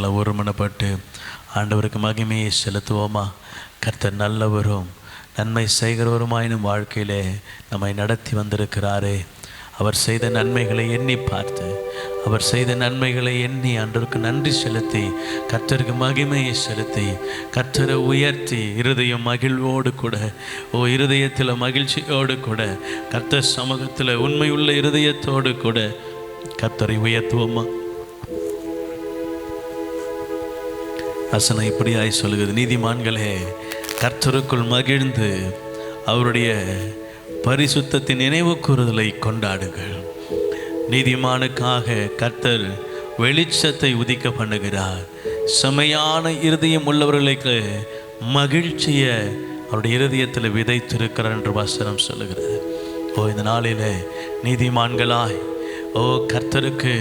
எல்லாம் ஒருமனப்பட்டு ஆண்டவருக்கு மகிமையை செலுத்துவோமா? கர்த்தர் நல்லவரும் நன்மை செய்கிறவருமாயினும் வாழ்க்கையிலே நம்மை நடத்தி வந்திருக்கிறாரே. அவர் செய்த நன்மைகளை எண்ணி பார்த்து, அவர் செய்த நன்மைகளை எண்ணி ஆண்டவருக்கு நன்றி செலுத்தி, கர்த்தருக்கு மகிமையை செலுத்தி, கர்த்தரை உயர்த்தி, இருதயம் மகிழ்வோடு கூட, இருதயத்தில் மகிழ்ச்சியோடு கூட, கர்த்தர் சமூகத்தில் உண்மையுள்ள இருதயத்தோடு கூட கர்த்தரை உயர்த்துவோமா? வசனம் இப்படியாய் சொல்லுகிறது, நீதிமான்களே கர்த்தருக்குள் மகிழ்ந்து அவருடைய பரிசுத்தத்தின் நினைவு கூறுதலை கொண்டாடுங்கள். நீதிமானுக்காக கர்த்தர் வெளிச்சத்தை உதிக்க பண்ணுகிறார். செமையான இருதயம் உள்ளவர்களுக்கு மகிழ்ச்சியை அவருடைய இருதயத்தில் விதைத்திருக்கிறார் என்று வசனம் சொல்லுகிறது. இந்த நாளில் நீதிமான்களாய், கர்த்தருக்கு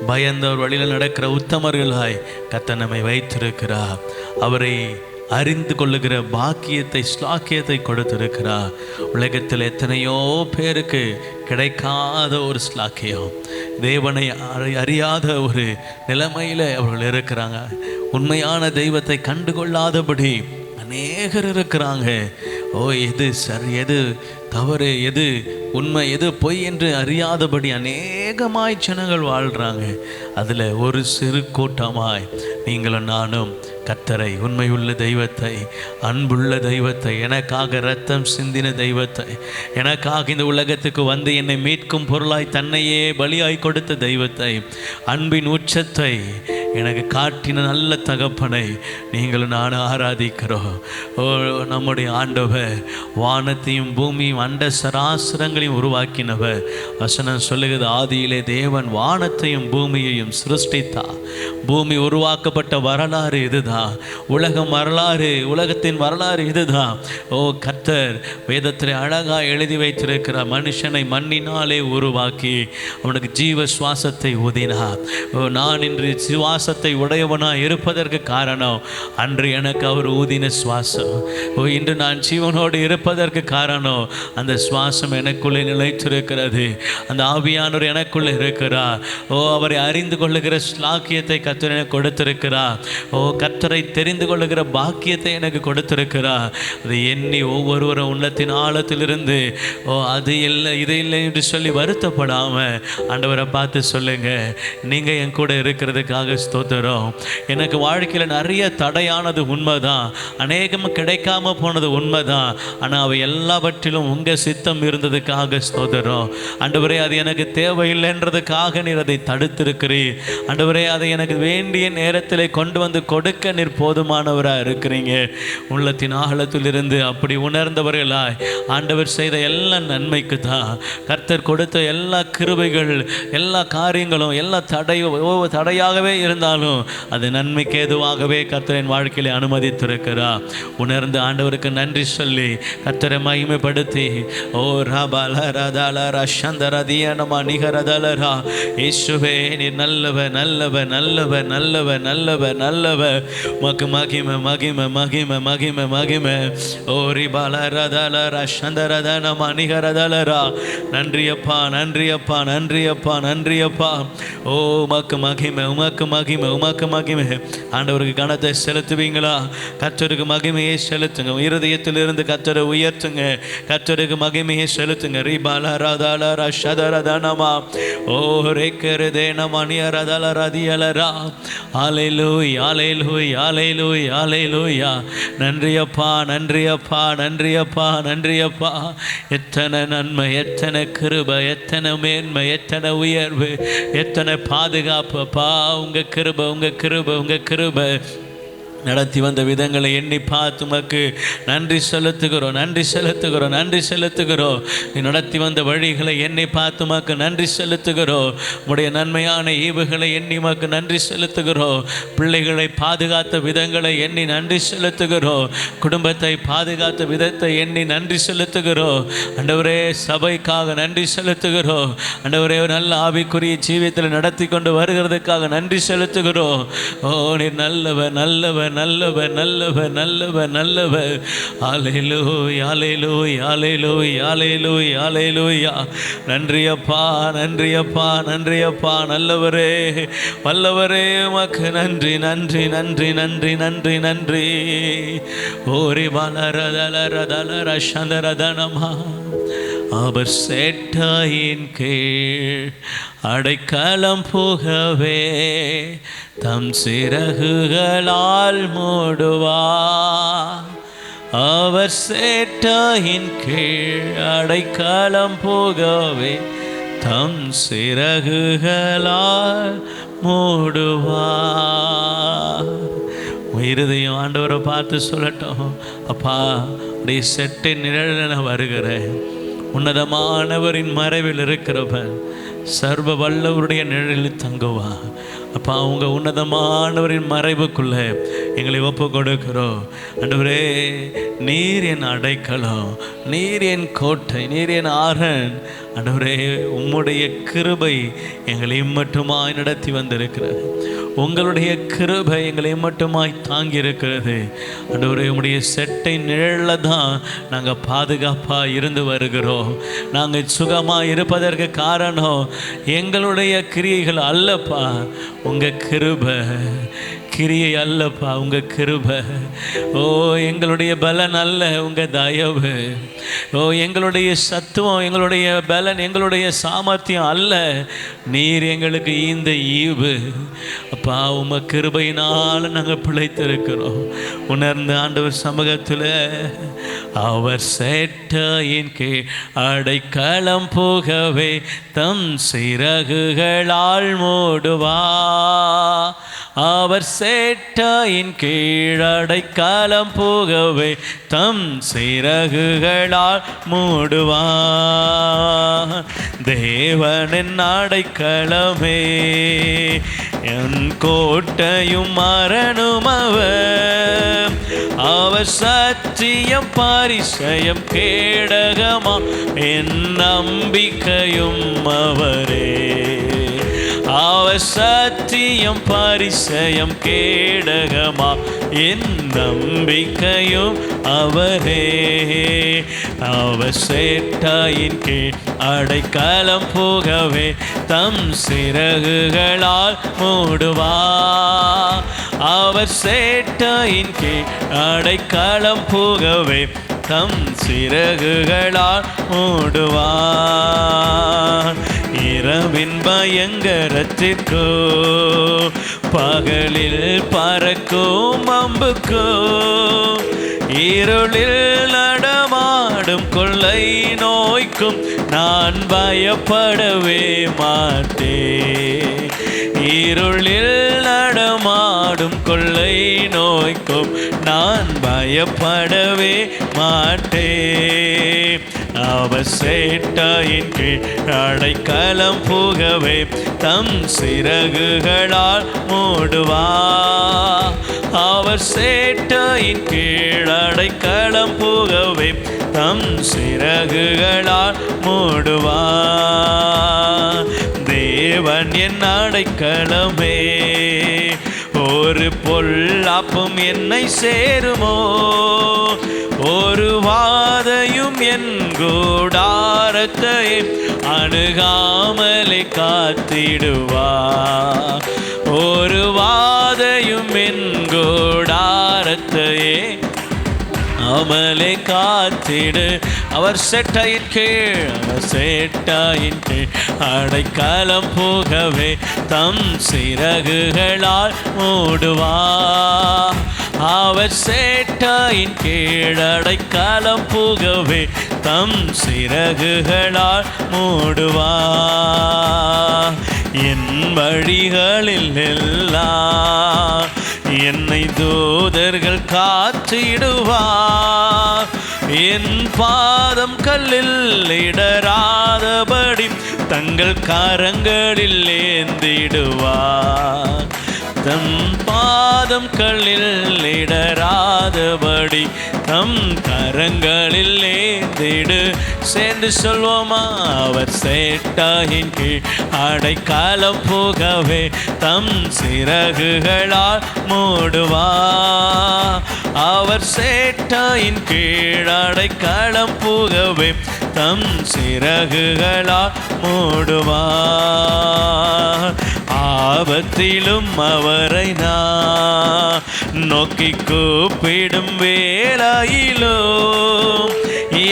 பயந்தவர் வழியில் நடக்கிற உத்தமர்களாய் கர்த்தர் நம்மை வைத்திருக்கிறார். அவரை அறிந்து கொள்ளுகிற பாக்கியத்தை, ஸ்லாக்கியத்தை கொடுத்திருக்கிறார். உலகத்தில் எத்தனையோ பேருக்கு கிடைக்காத ஒரு ஸ்லாக்கியம், தேவனை அறியாத ஒரு நிலைமையில் அவர்கள் இருக்கிறாங்க. உண்மையான தெய்வத்தை கண்டுகொள்ளாதபடி அநேகர் இருக்கிறாங்க. எது சரி, எது தவறு, எது உண்மை, எது பொய் என்று அறியாதபடி அநேகமாய் ஜனங்கள் வாழ்கிறாங்க. அதில் ஒரு சிறு கூட்டமாய் நீங்களும் நானும் கர்த்தரை, உண்மையுள்ள தெய்வத்தை, அன்புள்ள தெய்வத்தை, எனக்காக இரத்தம் சிந்தின தெய்வத்தை, எனக்காக இந்த உலகத்துக்கு வந்து என்னை மீட்கும் பொருளாய் தன்னையே பலியாய் கொடுத்த தெய்வத்தை, அன்பின் உச்சத்தை எனக்கு காட்டின நல்ல தகப்பனை நீங்களும் நானும் ஆராதிக்கிறோம். நம்முடைய ஆண்டவர் வானத்தையும் பூமியும் அண்ட சராசரங்களையும் உருவாக்கினவர். வசனம் சொல்லுகிறது, ஆதியிலே தேவன் வானத்தையும் பூமியையும் சிருஷ்டித்தார். பூமி உருவாக்கப்பட்ட வரலாறு இதுதான். உலகம் வரலாறு, உலகத்தின் வரலாறு இதுதான். கர்த்தர் வேதத்தில் அழகாக எழுதி வைத்திருக்கிற மனுஷனை மண்ணினாலே உருவாக்கி அவனுக்கு ஜீவ சுவாசத்தை ஊதினார். நான் இன்று சுவாசத்தை உடையவனாக இருப்பதற்கு காரணம் அன்று எனக்கு அவர் ஊதின சுவாசம். இன்று நான் ஜீவனோடு இருப்பதற்கு காரணம் அந்த சுவாசம் எனக்குள்ளே நிலைத்திருக்கிறது. அந்த ஆவியானவர் எனக்குள்ளே இருக்கிறார். அவரை அறிந்து கொள்ளுகிற ஸ்லாக்கியத்தை கர்த்தர் எனக்கு கொடுத்திருக்கிறார். கர்த்தரை தெரிந்து கொள்ளுகிற பாக்கியத்தை எனக்கு கொடுத்திருக்கிறார். அதை எண்ணி ஒவ்வொருவரும் உள்ளத்தின் ஆழத்திலிருந்து அது இல்லை, இது இல்லை என்று சொல்லி வருத்தப்படாமல் ஆண்டவரை பார்த்து சொல்லுங்க, நீங்கள் என் கூட இருக்கிறதுக்காக ஸ்தோத்திரம். எனக்கு வாழ்க்கையில் நிறைய தடையானது உண்மைதான், அநேகம் கிடைக்காம போனது உண்மைதான். ஆனால் அவை எல்லாவற்றிலும் உங்கள் சித்தம் இருந்ததுக்காக ஸ்தோத்திரம். ஆண்டவரே, அது எனக்கு தேவையில்லைன்றதுக்காக நீர் அதை தடுத்திருக்கிறீர். ஆண்டவரே, அதை எனக்கு வேண்டிய நேரத்தில் கொண்டு வந்து கொடுக்க நீர் போதுமானவராக இருக்கிறீங்க. உள்ளத்தின் ஆழத்திலிருந்து அப்படி உணர்ந்தவர்களாய் ஆண்டவர் செய்த எல்லா நன்மைக்கு தான், கர்த்தர் கொடுத்த எல்லா கிருபைகள், எல்லா காரியங்களும் எல்லா தடையாகவே இருந்தாலும் அது நன்மைக்கு ஏதுவாகவே கர்த்தரின் வாழ்க்கையிலே அனுமதித்திருக்கிறார். உணர்ந்து ஆண்டவருக்கு நன்றி சொல்லி கர்த்தரை மகிமைப்படுத்தி, இயேசுவே நீர் நல்லவர், நல்லவர், நல்லவர், நல்லவர், நல்லவர், நல்லவர். மக்கு மகிமை, மகிமை, மகிமை, மகிமை, மகிமை. நன்றியப்பா, நன்றியப்பா, நன்றியப்பா, நன்றியப்பா. உமக்கு மகிமை, உமக்கு மகிமை, உமக்கு மகிமை. ஆண்டவருக்கு கனத்தை செலுத்துவீங்களா? கர்த்தருக்கு மகிமையை செலுத்துங்க. இருதயத்திலிருந்து கர்த்தரை உயர்த்துங்க. கர்த்தருக்கு மகிமையை செலுத்துங்க. ரிபாலரதாலரா ஷதரதனமா ரேக்கரதேனமணியரதலரதியலரா. ஹல்லேலூயா, ஹல்லேலூயா, ஹல்லேலூயா, ஹல்லேலூயா. நன்றியப்பா, நன்றியப்பா, நன்றியப்பா, நன்றியப்பா. எத்தனை நன்மை, எத்தனை கிருபை, எத்தனை மேன்மை, எத்தனை உயர்வு, எத்தனை பாதுகாப்புப்பா. உங்கள் கிருபை, உங்கள் கிருபை, உங்கள் கிருபை நடத்தி வந்த விதங்களை எண்ணி பார்த்து உமக்கு நன்றி செலுத்துகிறோம், நன்றி செலுத்துகிறோம், நன்றி செலுத்துகிறோம். நீ நடத்தி வந்த வழிகளை எண்ணி பார்த்து உமக்கு நன்றி செலுத்துகிறோம். உடைய நன்மையான ஈவுகளை எண்ணி உமக்கு நன்றி செலுத்துகிறோம். பிள்ளைகளை பாதுகாத்த விதங்களை எண்ணி நன்றி செலுத்துகிறோம். குடும்பத்தை பாதுகாத்த விதத்தை எண்ணி நன்றி செலுத்துகிறோம். ஆண்டவரே, சபைக்காக நன்றி செலுத்துகிறோம். ஆண்டவரே, நல்ல ஆவிக்குரிய ஜீவியத்தில் நடத்தி கொண்டு வருகிறதுக்காக நன்றி செலுத்துகிறோம். நீர் நல்லவர், நல்லவர், நல்லவர் நல்லவர் நல்லவர் நல்லவர். அல்லேலூயா அல்லேலூயா அல்லேலூயா அல்லேலூயா அல்லேலூயா. நன்றி அப்பா நன்றி அப்பா நன்றி அப்பா. நல்லவரே வல்லவரே உமக்கு நன்றி நன்றி நன்றி நன்றி நன்றி நன்றி. ஓரி வளரதலரதலர சந்தரதனமா. அவர் சேட்டையின் கீழ் அடைக்கலம் புகவே தம் சிறகுகளால் மூடுவார். அவர் சேட்டையின் கீழ் அடைக்கலம் புகவே தம் சிறகுகளால் மூடுவார். இருதயம் ஆண்டவரை பார்த்து சொல்லட்டும், அப்பா உடைய செட்டை நிழலில் நான் வருகிறேன். உன்னதமானவரின் மறைவில் இருக்கிறவன் சர்வ வல்லவருடைய நிழலில் தங்குவா. அப்பா அவங்க உன்னதமானவரின் மறைவுக்குள்ள எங்களை ஒப்பு கொடுக்கிறோம். ஆண்டவரே நீர் என் அடைக்கலம், நீர் என் கோட்டை, நீர் என் ஆரன். ஆண்டவரே உம்முடைய கிருபை எங்களை மட்டுமாய் நடத்தி வந்திருக்கிறது. உங்களுடைய கிருபை எங்களை மட்டுமாய் தாங்கி இருக்கிறது. ஆண்டவரே உம்முடைய செட்டை நிழலில் தான் நாங்கள் பாதுகாப்பாக இருந்து வருகிறோம். நாங்கள் சுகமாக இருப்பதற்கு காரணம் எங்களுடைய கிரியைகள் அல்லப்பா, உங்கள் கிருபை. கிரியை அல்லப்பா, உங்கள் கிருபை. ஓ எங்களுடைய பலன் அல்ல, உங்கள் தயவு. ஓ எங்களுடைய சத்துவம், எங்களுடைய பலன், எங்களுடைய சாமர்த்தியம் அல்ல, நீர் எங்களுக்கு இந்த ஈவு. அப்பா உம கிருபையினால் நாங்கள் பிழைத்திருக்கிறோம். உணர்ந்த ஆண்டவர் சமூகத்தில் அவர் சேட்டையின் கீழ் அடைக்கலம் புகவே தம் சிறகுகளால் மூடுவா. அவர் சேட்டையின் கீழ் அடைக்கலம் புகவே தம் சிறகுகளால் மூடுவா. தேவனின் அடைக்கலமே என் கோட்டையும் மரணும் அவர். அவர் சத்தியம் பரிசயம் கேடகமா என் நம்பிக்கையும் அவரே. அவர் சத்தியம் பரிசயம் கேடகமா என் நம்பிக்கையும் அவரே. அவர் சேட்டையின் கீழ் அடைக்கலம் புகவே தம் சிறகுகளால் மூடுவா. அவர் சேட்டையின் கீழ் அடைக்கலம் புகவே தம் சிறகுகளால் மூடுவார். இரவின் பயங்கரத்திற்கோ பகலில் பறக்கும் அம்புக்கோ இருளில் நடமாடும் கொள்ளை நோய்க்கும் நான் பயப்படவே மாட்டேன். இருளில் நடமாடும் கொள்ளை நோய்க்கும் நான் பயப்படவே மாட்டேன். அவர் சேட்டையின் கீழ் அடைக்கலம் புகவே தம் சிறகுகளால் மூடுவா. அவர் சேட்டையின் கீழ் அடைக்கலம் புகவே தம் சிறகுகளால் மூடுவா. தேவன் என் அடைக்கலமே, ஒரு பொல்லாப்பும் என்னை சேருமோ. ஒரு வாதையும் என் கூடாரத்தை அணுகாமலே காத்திடுவா. ஒரு வாதையும் என் கூடாரத்தையே அமலே காத்திடு. அவர் சேட்டையின் கீழ், அவர் சேட்டையின் கீழ் அடைக்கலம் புகவே தம் சிறகுகளால் மூடுவா. அவர் சேட்டையின் கீழ் அடைக்கலம் புகவே தம் சிறகுகளால் மூடுவா. என் வழிகளில் எல்லாம் என்னை தூதர்கள் காத்திடுவார். என் பாதம் கல்லில் இடராதபடி தங்கள் கரங்களில் ஏந்திடுவார். தம் பாதம் கல்லில் இடராதபடி தம் கரங்களில் ஏந்திடு சேர்ந்து சொல்வோமா? அவர் சேட்டையின் கீழ் அடைக்கலம் புகவே தம் சிறகுகளால் மூடுவார். அவர் சேட்டையின் கீழ் அடைக்கலம் புகவே தம் சிறகுகளால் மூடுவார். ஆபத்திலும் அவரை நான் நோக்கி கூப்பிடும் வேளையிலும்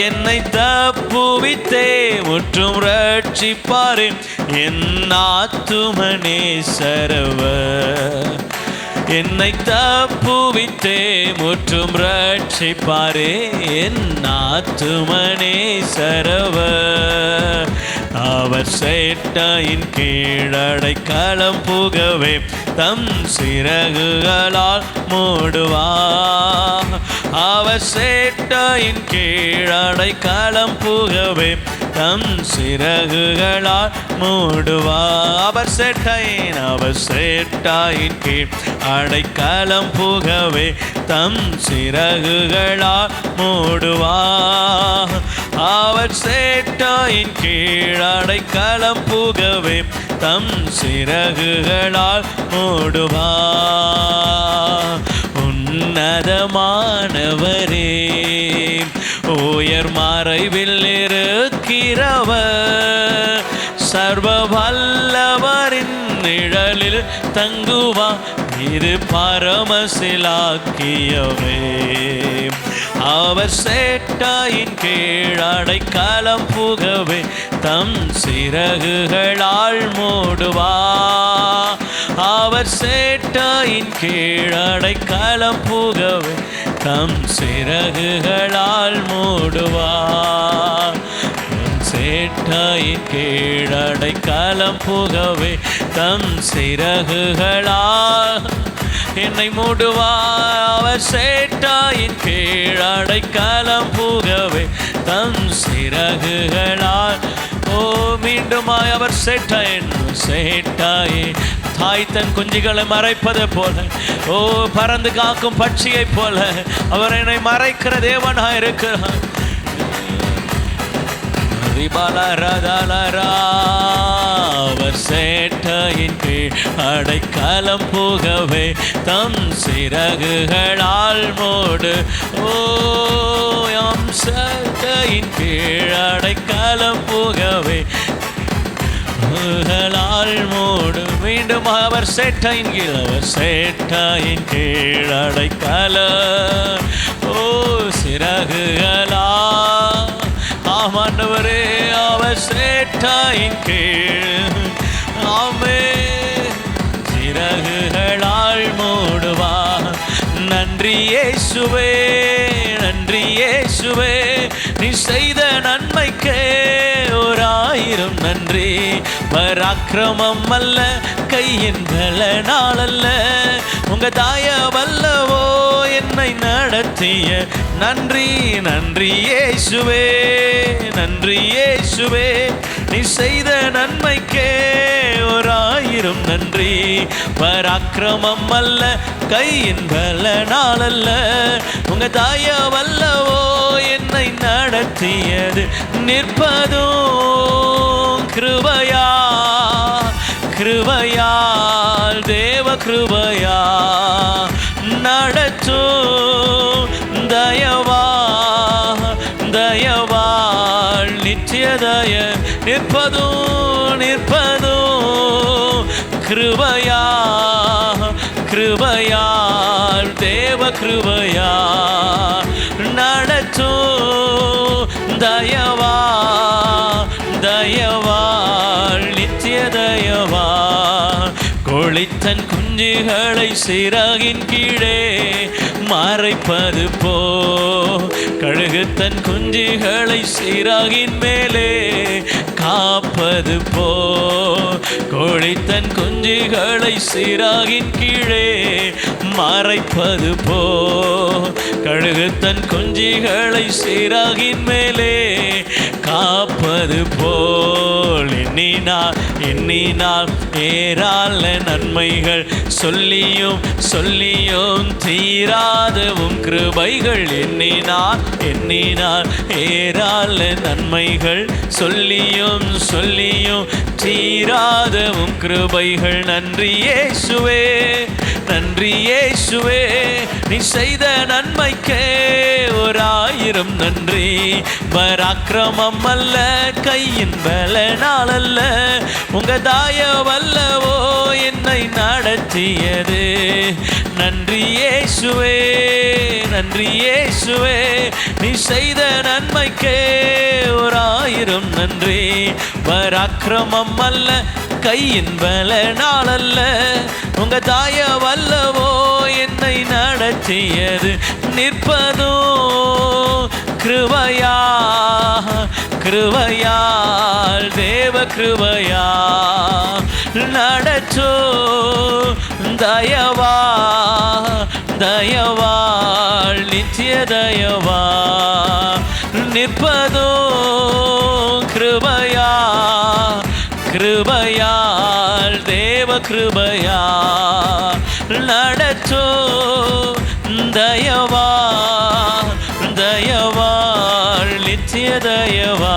என்னை தப்புவித்தே முற்றும் ரட்சிப்பாரே என் ஆத்துமனே சரவர். என்னை தப்புவித்தே முற்றும் ரட்சிப்பாரே என் ஆத்துமனே சரவர். அவர் சேட்டையின் கீழ் அடைக்கலம் புகவே தம் சிறகுகளால் மூடுவார். அவர் சேட்டையின் கீழ் அடைக்கலம் புகவே தம் சிறகுகளால் மூடுவார். அவர் சேட்டையின் கீழ் அடைக்கலம் புகவே தம் சிறகுகளால் மூடுவார். அவர் சேட்டையின் கீழ் அடைக்கலம் புகவே தம் சிறகுகளால் மூடுவார். உன்னதமானவரே உயர் மறைவில் இருக்கிறவர், சர்வ வல்லவரின் நிழலில் தங்குவா இது பரமசிலாக்கியவே. அவர் சேட்டையின் கீழ் அடைக்கலம் புகவே தம் சிறகுகளால் மூடுவார். அவர் சேட்டையின் கீழ் அடைக்கலம் புகவே தம் சிறகுகளால் மூடுவார். சேட்டையின் கீழ் அடைக்கலம் புகவே தம் சிறகுகளால் என்னை மூடுவார். அவர் சேட்டையின் கீழ் அடைக்கலம் புகவே தம் சிறகுகளால். ஓ மீண்டுமாய் அவர் சேட்டையின் தாய் தன் குஞ்சுகளை மறைப்பது போல, ஓ பறந்து காக்கும் பட்சியை போல அவர் என்னை மறைக்கிற தேவனாய் இருக்கிறார். அவர் சேட்டையின் கீழ் அடைக்கலம் புகவே தம் சிறகுகளால் மூடு. ஓ எம் சேட்டையின் கீழ் அடைக்கலம் புகவே மூடு. மீண்டும் அவர் சேட்டையின் கீழ் அடைக்கலம். ஓ சிறகுகளா ஆமாண்டவரே அவர் சேட்டையின் கீழ் ஆமே சிறகுகளால் மூடுவார். நன்றி இயேசுவே, நன்றி இயேசுவே, நீ செய்த நன்மைக்கே 1000 நன்றி. பராக்கிரமம் அல்ல, கையின் பலனால் அல்ல, உங்க தயவல்லவோ என்னை நடத்திய. நன்றி நன்றி இயேசுவே, நன்றி இயேசுவே, நீ செய்த நன்மைக்கே 1000 நன்றி. பராக்கிரமம் அல்ல, கையின் பலனால் அல்ல, உங்க தயவல்லவோ என்னை நடத்தியது. நிற்பதும் கிருபையா, கிருபையால் தேவ கிருபையா, நடத்தும் தயவா, தயவால் நித்திய தய. நிற்பதும் நிற்பதும் கிருபையா, கிருபையால் தேவ கிருபையா, நடத்தும் தயவா, தயவால் நித்திய தயவா. கோழித்தன் குஞ்சுகளை சிறகின் கீழே மறைப்பது போ, கழுகு தன் குஞ்சுகளை சிறகின் மேலே காப்பது போ. கோழி தன் குஞ்சுகளை சிறகின் கீழே மறைப்பது போ, கழுகு தன் குஞ்சுகளை சிறகின் மேலே காப்பது போல். எண்ணினார் எண்ணினால் ஏராள நன்மைகள் சொல்லியும் சொல்லியும் தீராதவும் கிருபைகள். எண்ணினால் ஏராள நன்மைகள் சொல்லியும் சொல்லியும் தீராதவும் கிருபைகள். நன்றி இயேசுவே, நன்றி இயேசுவே, நீ செய்த நன்மைக்கே 1000 நன்றி. பராக்கிரமம் அல்ல, கையின் பலனால் அல்ல, உங்க தயவல்லவோ என்னை நடத்தியது. நன்றி இயேசுவே, நன்றி இயேசுவே, நீ செய்த நன்மைக்கே 1000 நன்றி. பராக்கிரமம் அல்ல, கையின் பலனால் அல்ல, உங்க தயவல்லவோ என்னை நடத்தியது. நிற்பதோ கிருபையா, கிருபையால், தேவ கிருபையா, நடச்சோ தயவா, தயவாள், நித்திய தயவா. நிற்பதோ கிருபையா, கிருபையால், தேவ கிருபையா, நடச்சோ தயவா, தயவாள், நித்திய தயவா.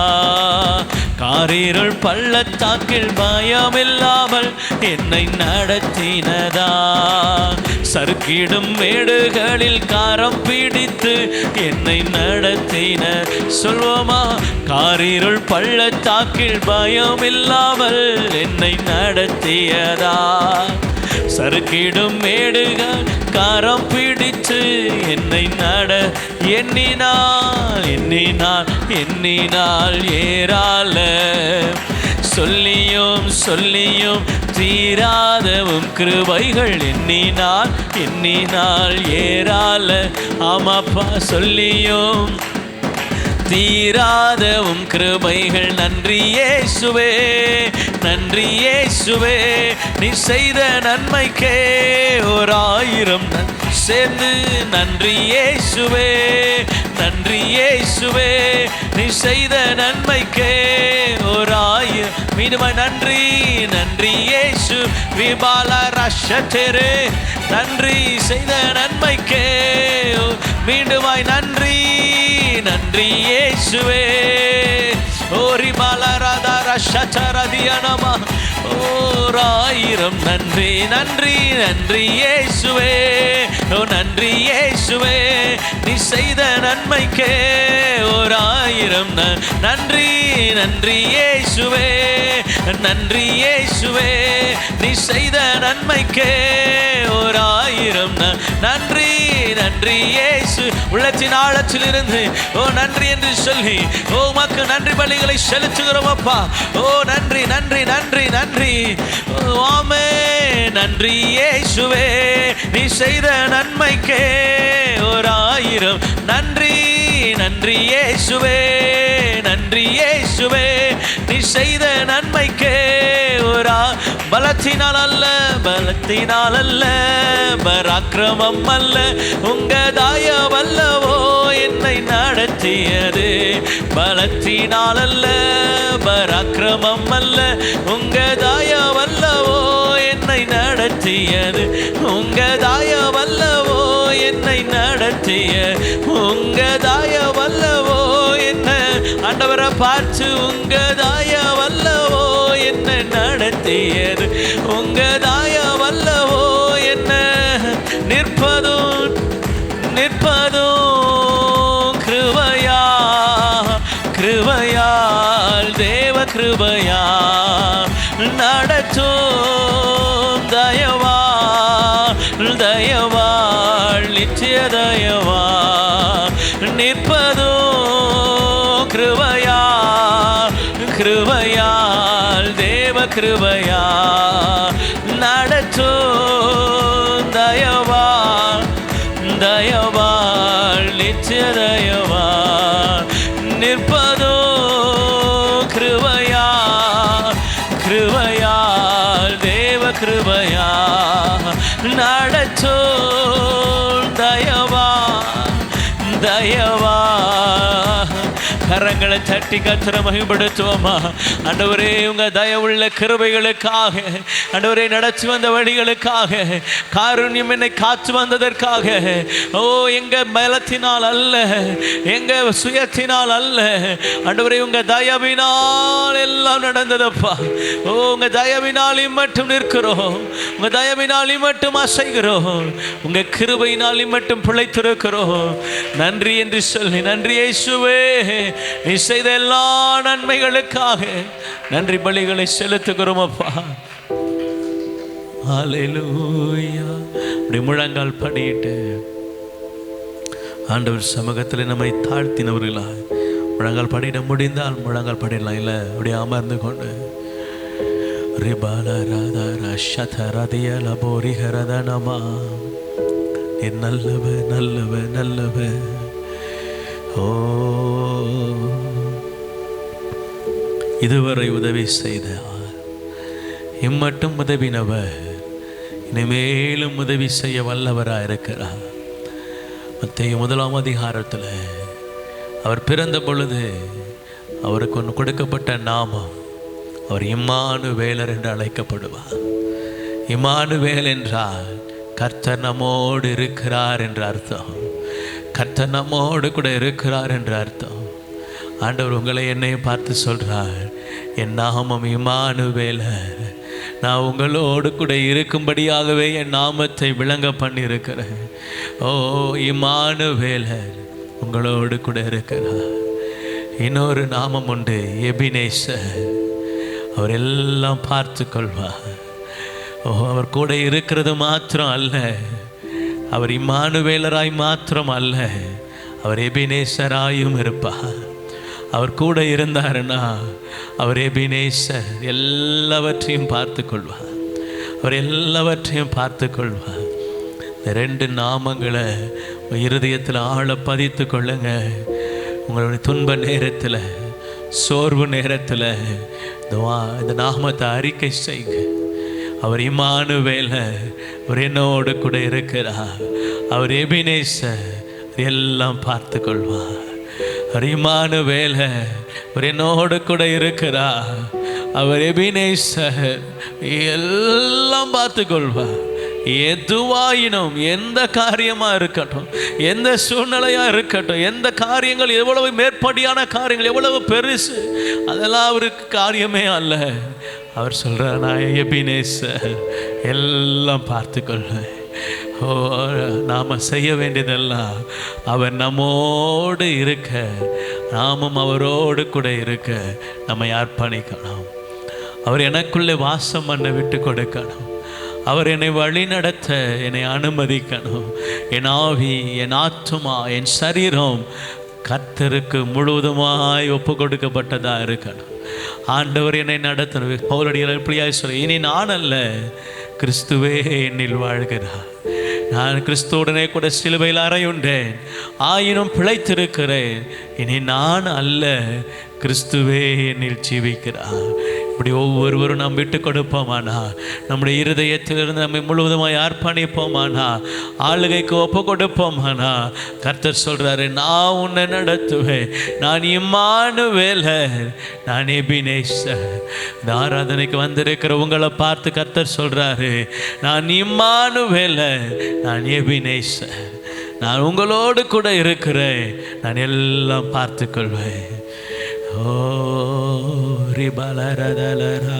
காரிருள் பள்ளத்தாக்கில் பயமில்லாமல் என்னை நடத்தினதா, சறுக்கிடும் மேடுகளில் காரம் பிடித்து என்னை நடத்தின. சொல்வோமா? காரிருள் பள்ளத்தாக்கில் பயமில்லாமல் என்னை நடத்தியதா, சறுக்கிடும் மேடுகள் காரம் பிடித்து என்னை எண்ணினால் எண்ணினால் எண்ணினால் ஏராள சொல்லியும் சொல்லியும் தீராதவும் கிருபைகள். எண்ணினால் எண்ணினால் ஏராள, ஆமாப்பா, சொல்லியும் தீராதவும் கிருபைகள். நன்றி இயேசுவே, நன்றி இயேசுவே, நீ செய்த நன்மைக்கே 1000 சேர்ந்து. நன்றி இயேசுவே, நன்றி இயேசுவே, நீ செய்த நன்மைக்கே 1000. மீண்டுமாய் நன்றி, நன்றி இயேசு, விபால ரஷதேரே, நன்றி செய்த நன்மைக்கே. மீண்டுமாய் நன்றி, நன்றி இயேசுவே. ஓரி பாலராதா ரஷரதியனமா, 1000 நன்றி, நன்றி, நன்றி இயேசுவே. ஓ நன்றி இயேசுவே, நீ செய்த நன்மைக்கே 1000 நன்றி, நன்றி இயேசுவே, நன்றி இயேசுவே, நீ செய்த நன்மைக்கே 1000 நன்றி, நன்றி இயேசு. உள்ளத்தின் ஆழத்திலிருந்து ஓ நன்றி என்று சொல்லி ஓ உமக்கு நன்றி பலிகளை செலுத்துகிறோம் அப்பா. ஓ நன்றி, நன்றி, நன்றி, நன்றி. ஆமென். நன்றி இயேசுவே, நீ செய்த நன்மைக்கே 1000 நன்றி. நன்றி இயேசுவே, நன்றி இயேசுவே, நீ செய்த நன்மைக்கே பலத்தினால் அல்ல, பலத்தினால் அல்ல, பராக்கிரமம் அல்ல, உங்க தயவல்லவோ என்னை நடத்தியது. பலத்தினால் அல்ல, பராக்கிரமம் அல்ல, உங்க தயவல்லவோ என்னை நடத்தியது. உங்க தயவல்லவோ என்னை நடத்திய, உங்க தயவல்லவோ என்ன. ஆண்டவரை பார்த்து உங்க தயவல்லவோ என்ன நடத்தியது. உங்க தயவல்லவோ என்ன. நிற்பதும் நிற்பதும் கிருபையா, கிருபையால், தேவ கிருபையா, நடத்தும் தயவா, தயவாள், நித்திய தயவா. நிற்பதும் கிருபையா, கிருபையால், தேவ கிருபையா, நடத்தும் தயவா, தயவாள், நித்திய தயவா. நிற்பதும் கிருபையா, கிருபையால், தேவ கிருபையா, நடத்தும் தயவா, தயவா. கரங்களை தட்டி தட்டி கர்த்தரை மகிமைப்படுத்துவோமா? ஆண்டவரே, உங்க தயவுள்ள கிருபைகளுக்காக, ஆண்டவரே நடத்தி வந்த வழிகளுக்காக, காருண்யம் என்னை காத்து வந்ததற்காக, ஓ எங்க பலத்தினால் அல்ல, எங்க சுயத்தினால் அல்ல, ஆண்டவரே உங்க தயவினால் எல்லாம் நடந்ததப்பா. ஓ உங்க தயவினால் மட்டும் நிற்கிறோம், உங்க தயவினால் மட்டும் அசைகிறோம், உங்க கிருபையினால் மட்டும் பிழைத்திருக்கிறோம். நன்றி என்று சொல்லி, நன்றி இயேசுவே, நீ செய்த எல்லா நன்மைகளுக்காக நன்றி பலிகளை செலுத்துகிறோம் அப்பா. ஹல்லேலூயா. அப்படி முழங்கால் படியிட்டு ஆண்டவர் சமூகத்தில் நம்மை தாழ்த்தினவர்களா முழங்கால் படியிட முடிந்தால் முழங்கால் படிடலாம், இல்லை அப்படியே அமர்ந்து கொண்டு நல்லவ நல்லவ நல்லவ. ஓ இதுவரை உதவி செய்த இம்மட்டும் உதவினவர் இனிமேலும் உதவி செய்ய வல்லவராக இருக்கிறார். மத்தேயு 1ஆம் அதிகாரத்தில் அவர் பிறந்த பொழுது அவருக்கு ஒன்று கொடுக்கப்பட்ட நாமம், அவர் இம்மானுவேலர் என்று அழைக்கப்படுவார். இம்மானுவேல் என்றால் கர்த்தர் நம்மோடு இருக்கிறார் என்ற அர்த்தம். கர்த்தர் நம்மோடு கூட இருக்கிறார் என்ற அர்த்தம். ஆண்டவர் உங்களை என்னையும் பார்த்து சொல்றார், என் நாமம் இம்மானுவேலர், நான் உங்களோடு கூட இருக்கும்படியாகவே என் நாமத்தை விளங்க பண்ணியிருக்கிறேன். ஓ இம்மானுவேலர் உங்களோடு கூட இருக்கிறார். இன்னொரு நாமம் உண்டு, எபினேசர். அவர் எல்லாம் பார்த்து கொள்வார். ஓ அவர் கூட இருக்கிறது மாத்திரம் அல்ல, அவர் இம்மானுவேலராய் மாத்திரம் அல்ல, அவர் எபினேசராயும் இருப்பார். அவர் கூட இருந்தாருன்னா அவர் எபினேசர், எல்லாவற்றையும் பார்த்து கொள்வார், அவர் எல்லாவற்றையும் பார்த்து கொள்வார். இந்த 2 நாமங்களை இருதயத்தில் ஆழ பதித்து கொள்ளுங்க. உங்களுடைய துன்ப நேரத்தில், சோர்வு நேரத்தில் இந்த நாமத்தை அறிக்கை செய்யுங்க. அவர் இம்மானுவேலர், அவர் என்னோடு கூட இருக்கிறார். அவர் எபினேசர், எல்லாம் பார்த்து கொள்வார். அவர் இம்மானுவேலர், அவர் என்னோடு கூட இருக்கிறார். அவர் எபினேசர், எல்லாம் பார்த்து கொள்வார். எதுவாயினும், எந்த காரியமா இருக்கட்டும், எந்த சூழ்நிலையா இருக்கட்டும், எந்த காரியங்கள் எவ்வளவு மேற்படியான காரியங்கள், எவ்வளவு பெருசு, அதெல்லாம் அவருக்கு காரியமே அல்ல. அவர் சொல்றார், நான் எபினேசர், எல்லாம் பார்த்து கொள்வேன். ஓ நாம் செய்ய வேண்டியதெல்லாம் அவர் நம்மோடு இருக்க, நாமும் அவரோடு கூட இருக்க நம்மை அர்ப்பணிக்கணும். அவர் எனக்குள்ளே வாசம் பண்ண விட்டு கொடுக்கணும். அவர் என்னை வழி நடத்த என்னை அனுமதிக்கணும். என் ஆவி, என் ஆத்துமா, என் சரீரம் கர்த்தருக்கு முழுவதுமாய் ஒப்பு கொடுக்கப்பட்டதாக இருக்கணும். ஆண்டவர் என்னை நடத்தணும். பவுலடியார் எப்படியாய் சொல்ல, இனி நான் அல்ல, கிறிஸ்துவே என்னில் வாழ்கிறார். நான் கிறிஸ்துவுடனே கூட சிலுவையில் அறையுண்டேன், ஆயினும் பிழைத்திருக்கிறேன். இனி நான் அல்ல, கிறிஸ்துவே என்னில் ஜீவிக்கிறார். இப்படி ஒவ்வொருவரும் நாம் விட்டு கொடுப்போமானா, நம்முடைய இருதயத்திலிருந்து நம்மை முழுவதுமாய் அர்ப்பணிப்போமானா, ஆளுகைக்கு ஒப்பு கொடுப்போமானா, கர்த்தர் சொல்றாரு, நான் உன்னை நடத்துவேன். நான் இம்மானுவேலர், நான் எபினேசர். இந்த ஆராதனைக்கு வந்திருக்கிற உங்களை பார்த்து கர்த்தர் சொல்றாரு, நான் இம்மானுவேலர், நான் எபினேசர், நான் உங்களோடு கூட இருக்கிறேன், நான் எல்லாம் பார்த்து கொள்வேன். ஓ ரிபலரதலரா,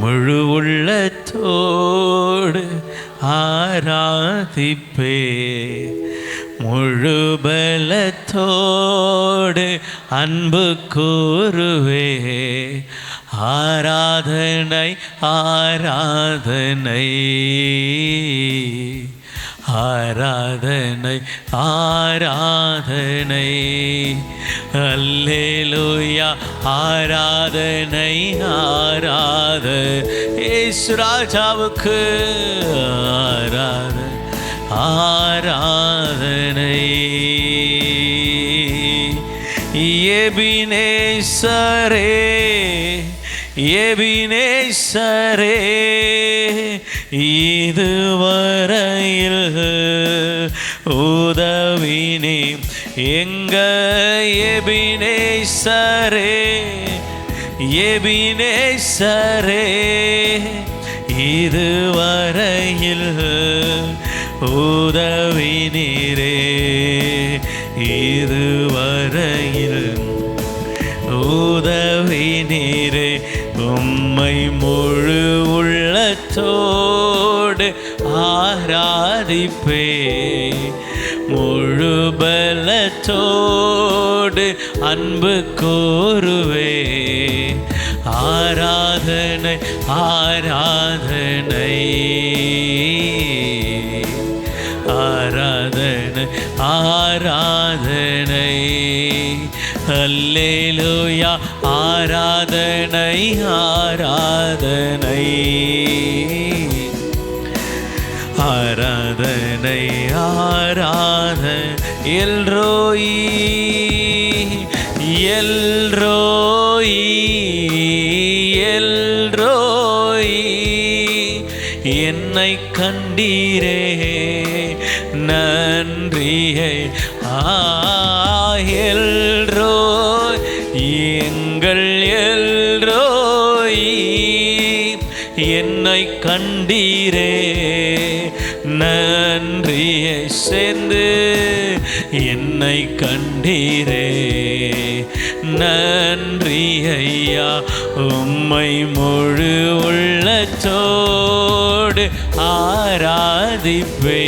முழு உள்ளத்தோடு ஆராதிப்பே, முழு பலத்தோடு அன்பு கூறுவே. ஆராதனை ஆராதனை ஆராதனை ஆராதனை, அல்லேலூயா. ஆராதனை ஆராதனை இயேசு ராஜாவுக்கு, ஆராதனை ஆராதனை. எபினேசரே, எபினேசரே, இதுவரையில் உதவினே. எங்க எபினேசரே, எபினேசரே, இதுவரையில் உதவி நீரே, இதுவரையில் உதவி நீரே. உம்மை முழு உள்ளத்தோடு ஆராதிப்பே, முழு பலத்தோடு அன்பு கூறுவே. ஆராதனை ஆராதனை ஆராதனை ஆராதனை, அல்லேலூயா. ஆராதனை ஆராதனை ஆராதனை ஆராதனை. எல்ரோயி எல்ரோயி எல்ரோயி, என்னை கண்டீரே நன்றியை. எல்ரோய், எங்கள் எல்ரோய், என்னை கண்டீரே நன்றியை. சேர்ந்து என்னை கண்டீரே நன்றி ஐயா. உம்மை முழு உள்ளத்தோடு ஆராதிப்பே,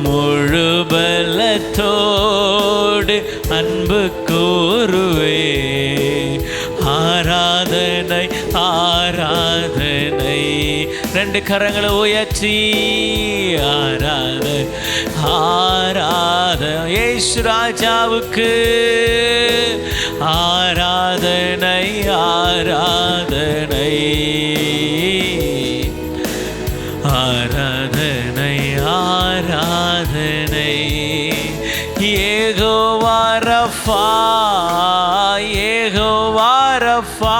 முழு பலத்தோடு அன்பு கூறுவே. ஆராதனை ஆராதனை. ரெண்டு கரங்களை உயர்த்தி ஆராதனை ஆராதனை. இயேசு ராஜாவுக்கு ஆராதனை ஆராதனை ஆராதனை ஆராதனை. யெகோவா ரஃபா, யெகோவா ரஃபா,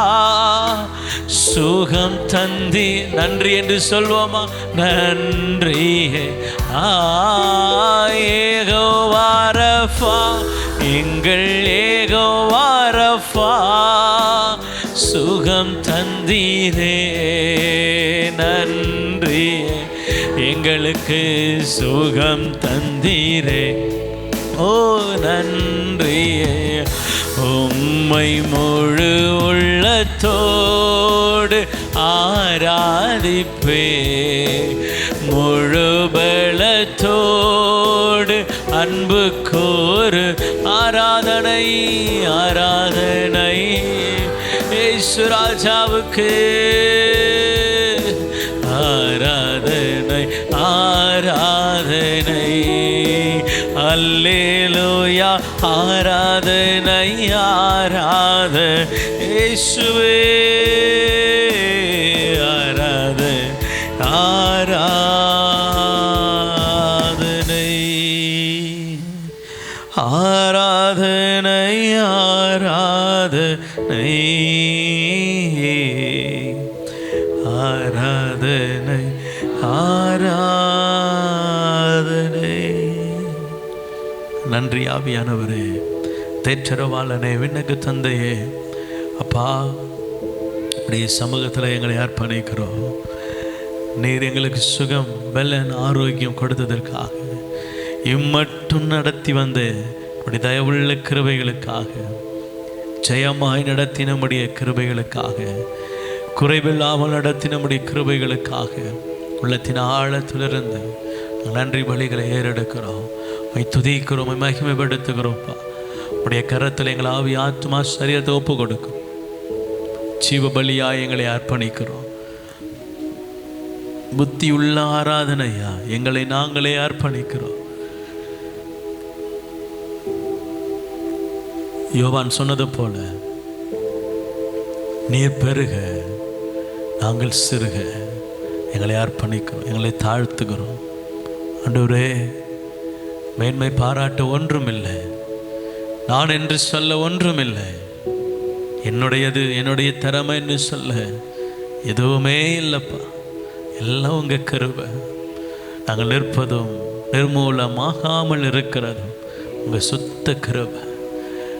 சுகம் தந்தி. நன்றி என்று சொல்வோமா? நன்றி. யெகோவா ரஃபா, எங்கள் யெகோவா ரஃபா, சுகம் தந்தீரே நன்றி. எங்களுக்கு சுகம் தந்தீரே, ஓ நன்றி. உம்மை முழு உள்ளத்தோடு ஆராதிப்பே, முழு பலத்தோடு அன்பு கூறு. ஆராதனை ஆராதனை இயேசு ராஜாவுக்கு. ஆராதனை ஆராதனை அல்லேலூயா. ஆராதனை ஆராதனை இயேசுவே. ஆராதனை ஆராதனை ஆராதனை ஆராதனை ஆராதனை ஆராதனை. நன்றி ஆவியானவரே, தேற்றரவாளனே, விண்ணக தந்தையே, அப்பா உடைய சமூகத்தில் எங்களை அர்ப்பணிக்கிறோம். நீர் எங்களுக்கு சுகம் பலன் ஆரோக்கியம் கொடுத்ததற்காக, இம்மட்டும் நடத்தி வந்த உடைய தயவுள்ள கிருபைகளுக்காக, ஜெயமாய் நடத்தி நம்முடைய கிருபைகளுக்காக, குறைவில்லாமல் நடத்தி நம்முடைய கிருபைகளுக்காக உள்ளத்தின் ஆழத்திலிருந்து நன்றி பலிகளை ஏறெடுக்கிறோம். துதிக்கிறோம், மகிமைப்படுத்துகிறோம்ப்பா. உடைய கரத்தில் எங்களை ஆவி ஆத்மா சரீரத்தை ஒப்பு கொடுக்கும். ஜீவ பலியாய் எங்களை அர்ப்பணிக்கிறோம். புத்தி உள்ள ஆராதனையா எங்களை நாங்களே அர்ப்பணிக்கிறோம். யோவான் சொன்னது போல நீர் பெருக நாங்கள் சிறுக எங்களை அர்ப்பணிக்கிறோம், எங்களை தாழ்த்துகிறோம். ஆண்டவரே, மேன்மை பாராட்ட ஒன்றுமில்லை, நான் என்று சொல்ல ஒன்றுமில்லை, என்னுடையது என்னுடைய திறமை என்று சொல்ல எதுவுமே இல்லைப்பா. எல்லாம் உங்கள் கிருபை. நாங்கள் நிற்பதும் நிர்மூலமாகாமல் இருக்கிறதும் உங்கள் சுத்த கிருபை,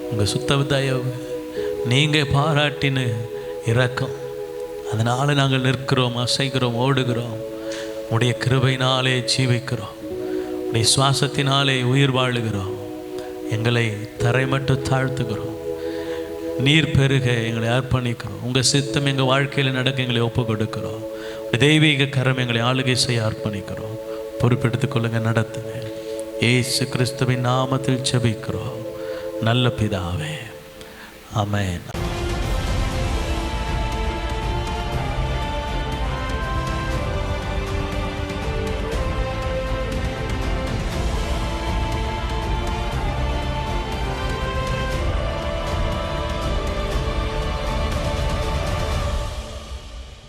உங்கள் சுத்த தயவு, நீங்கள் பாராட்டின இரக்கம், அதனால் நாங்கள் நிற்கிறோம், அசைக்கிறோம், ஓடுகிறோம். உடைய கிருபையினாலே ஜீவிக்கிறோம், உடைய சுவாசத்தினாலே உயிர் வாழுகிறோம். எங்களை தரை மட்டும் தாழ்த்துக்கிறோம். நீர் பெருக எங்களை அர்ப்பணிக்கிறோம். உங்கள் சித்தம் எங்கள் வாழ்க்கையில் நடக்க எங்களை ஒப்பு கொடுக்கிறோம். தெய்வீக கரம் எங்களை ஆளுகை செய்ய அர்ப்பணிக்கிறோம். பொறுப்பெடுத்துக் கொள்ளுங்க, நடத்துங்க. இயேசு கிறிஸ்துவின் நாமத்தில் ஜெபிக்கிறோம் நல்ல பிதாவே, ஆமென்.